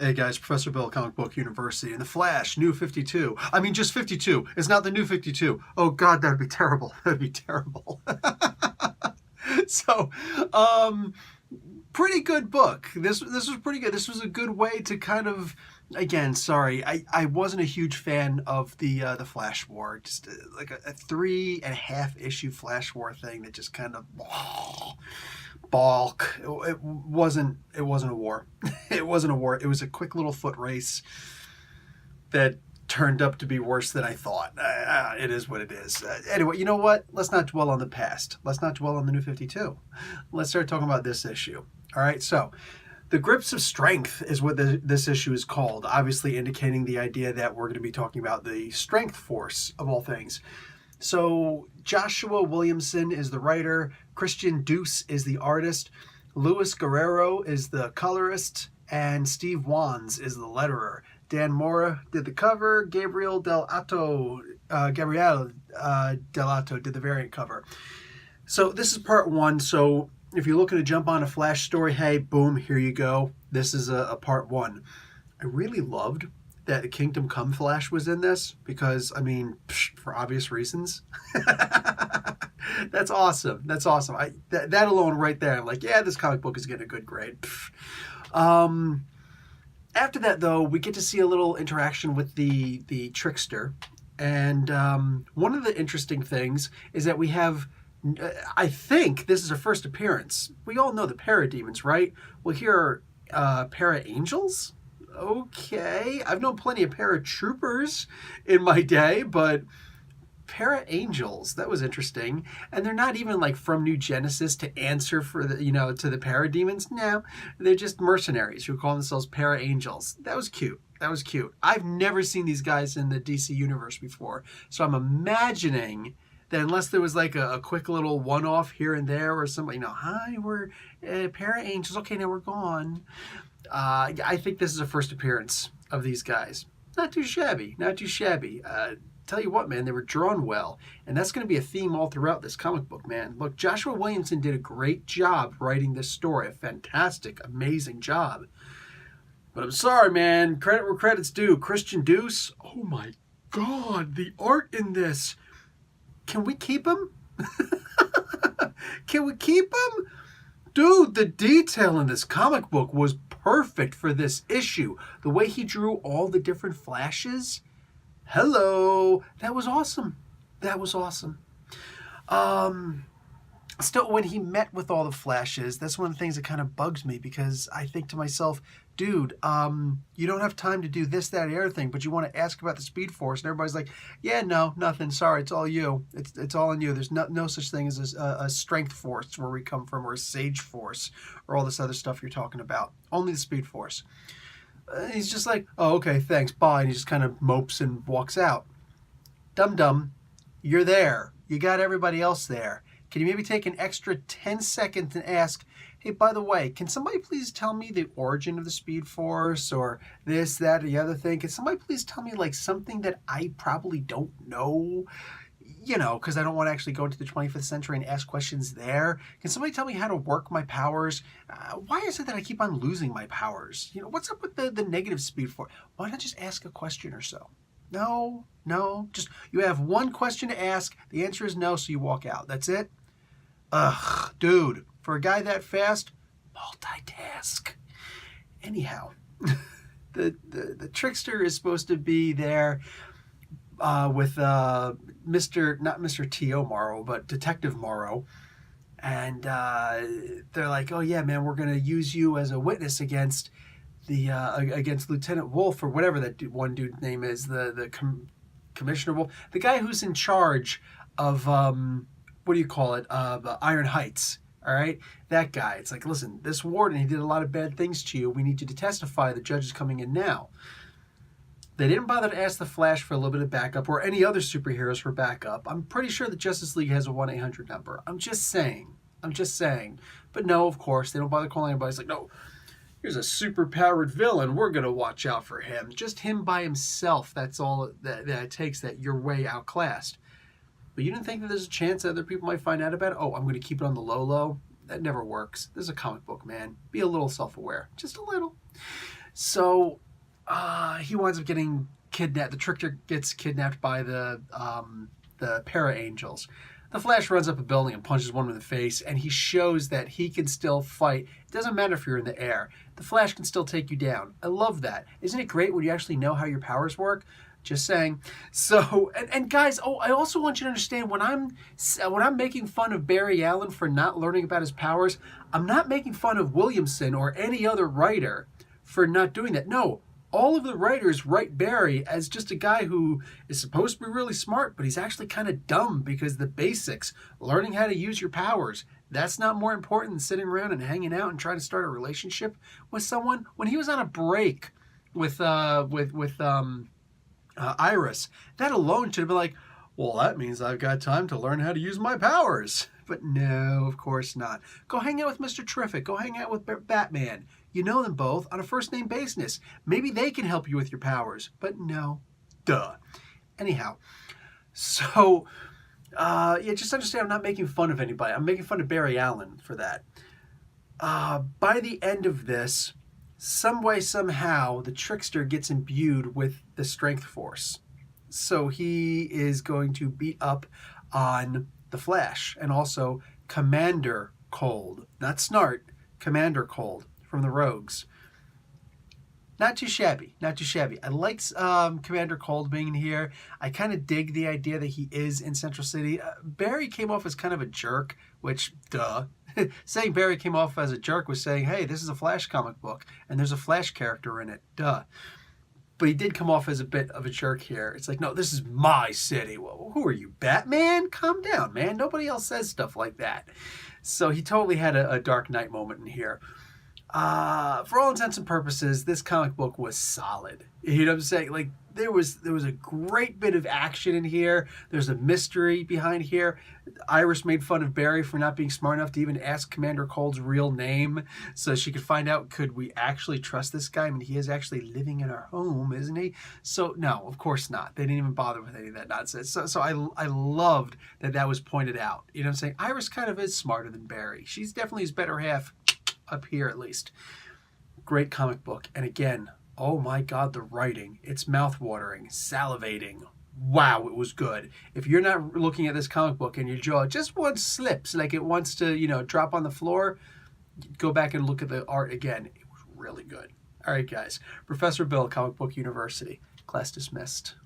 Hey guys, Professor Bill, Comic Book University, and The Flash, New 52. I mean, just 52. It's not the New 52. Oh God, that'd be terrible. That'd be terrible. so, um, Pretty good book. This was pretty good. This was a good way to kind of, again, sorry, I wasn't a huge fan of the Flash War. Just like a 3.5 issue Flash War thing that just kind of balk. It wasn't a war. It wasn't a war. It was a quick little foot race that turned up to be worse than I thought. It is what it is. Anyway, you know what? Let's not dwell on the past. Let's not dwell on the New 52. Let's start talking about this issue. All right, so the Grips of Strength is what this issue is called, obviously indicating the idea that we're going to be talking about the Strength Force of all things. So Joshua Williamson is the writer, Christian Deuce is the artist, Luis Guerrero is the colorist, and Steve Wands is the letterer. Dan Mora did the cover. Gabriel Dell'Otto did the variant cover. So this is part one. So if you're looking to jump on a Flash story, hey, boom, here you go. This is a part one. I really loved that the Kingdom Come Flash was in this because, I mean, for obvious reasons. That's awesome. That's awesome. That alone right there, I'm like, yeah, this comic book is getting a good grade. After that, though, we get to see a little interaction with the trickster. And one of the interesting things is that we have, I think this is her first appearance. We all know the parademons, right? Well, here are para-angels? Okay. I've known plenty of paratroopers in my day, but para-angels, that was interesting. And they're not even like from New Genesis to answer for the, to the parademons. No, they're just mercenaries who call themselves para-angels. That was cute. That was cute. I've never seen these guys in the DC universe before, so I'm imagining that unless there was like a quick little one-off here and there or somebody, hi, we're para-angels. Okay, now we're gone. I think this is a first appearance of these guys. Not too shabby. Not too shabby. Tell you what, man, they were drawn well. And that's going to be a theme all throughout this comic book, man. Look, Joshua Williamson did a great job writing this story. A fantastic, amazing job. But I'm sorry, man. Credit where credit's due. Christian Deuce, oh my God, the art in this. Can we keep him? Can we keep him? Dude, the detail in this comic book was perfect for this issue. The way he drew all the different flashes. Hello. That was awesome. That was awesome. Still, when he met with all the Flashes, that's one of the things that kind of bugs me because I think to myself, dude, you don't have time to do this, that, and the other thing, but you want to ask about the Speed Force, and everybody's like, yeah, no, nothing, sorry, it's all you. It's all on you. There's no such thing as a Strength Force where we come from, or a Sage Force, or all this other stuff you're talking about. Only the Speed Force. He's just like, oh, okay, thanks, bye, and he just kind of mopes and walks out. Dum-dum, you're there. You got everybody else there. Can you maybe take an extra 10 seconds and ask, hey, by the way, can somebody please tell me the origin of the Speed Force or this, that, or the other thing? Can somebody please tell me like something that I probably don't know? Because I don't want to actually go into the 25th century and ask questions there. Can somebody tell me how to work my powers? Why is it that I keep on losing my powers? What's up with the negative Speed Force? Why not just ask a question or so? No, just you have one question to ask. The answer is no, so you walk out. That's it. Ugh, dude, for a guy that fast, multitask. Anyhow, the trickster is supposed to be there with not Mr. T.O. Morrow, but Detective Morrow. And they're like, oh yeah, man, we're going to use you as a witness against against Lieutenant Wolf, or whatever that one dude's name is, the Commissioner Wolf, the guy who's in charge of what do you call it? Iron Heights. All right, that guy. It's like, listen, this warden, he did a lot of bad things to you. We need you to testify. The judge is coming in now. They didn't bother to ask the Flash for a little bit of backup or any other superheroes for backup. I'm pretty sure the Justice League has a 1-800 number. I'm just saying. But no, of course, they don't bother calling anybody. It's like, no, here's a super-powered villain. We're going to watch out for him. Just him by himself. That's all that it takes, that you're way outclassed. But you didn't think that there's a chance that other people might find out about it? Oh, I'm going to keep it on the low. That never works. This is a comic book, man. Be a little self-aware. Just a little. So he winds up getting kidnapped. The trickster gets kidnapped by the para-angels. The Flash runs up a building and punches one in the face, and he shows that he can still fight. It doesn't matter if you're in the air. The Flash can still take you down. I love that. Isn't it great when you actually know how your powers work? Just saying. So, and guys, I also want you to understand when I'm making fun of Barry Allen for not learning about his powers, I'm not making fun of Williamson or any other writer for not doing that. No, all of the writers write Barry as just a guy who is supposed to be really smart, but he's actually kind of dumb because the basics, learning how to use your powers, that's not more important than sitting around and hanging out and trying to start a relationship with someone. When he was on a break with Iris, that alone should have been like, well, that means I've got time to learn how to use my powers. But no, of course not. Go hang out with Mr. Terrific. Go hang out with Batman. You know them both on a first-name basis. Maybe they can help you with your powers. But no. Duh. Anyhow, so, yeah, just understand I'm not making fun of anybody. I'm making fun of Barry Allen for that. By the end of this, some way, somehow, the trickster gets imbued with the strength force. So he is going to beat up on the Flash and also Commander Cold. Not Snart, Commander Cold from the Rogues. Not too shabby, not too shabby. I like Commander Cold being in here. I kind of dig the idea that he is in Central City. Barry came off as kind of a jerk, which, duh. Saying Barry came off as a jerk was saying, hey, this is a Flash comic book, and there's a Flash character in it, duh. But he did come off as a bit of a jerk here. It's like, no, this is my city. Well, who are you, Batman? Calm down, man. Nobody else says stuff like that. So he totally had a Dark Knight moment in here. For all intents and purposes, this comic book was solid. You know what I'm saying? Like, there was a great bit of action in here. There's a mystery behind here. Iris made fun of Barry for not being smart enough to even ask Commander Cold's real name so she could find out, could we actually trust this guy? I mean, he is actually living in our home, isn't he? So, no, of course not. They didn't even bother with any of that nonsense. So I loved that was pointed out. You know what I'm saying? Iris kind of is smarter than Barry. She's definitely his better half, up here at least. Great comic book. And again, oh my God, the writing. It's mouth-watering, salivating. Wow, it was good. If you're not looking at this comic book and your jaw just once slips, like it wants to, drop on the floor, go back and look at the art again. It was really good. All right, guys. Professor Bill, Comic Book University. Class dismissed.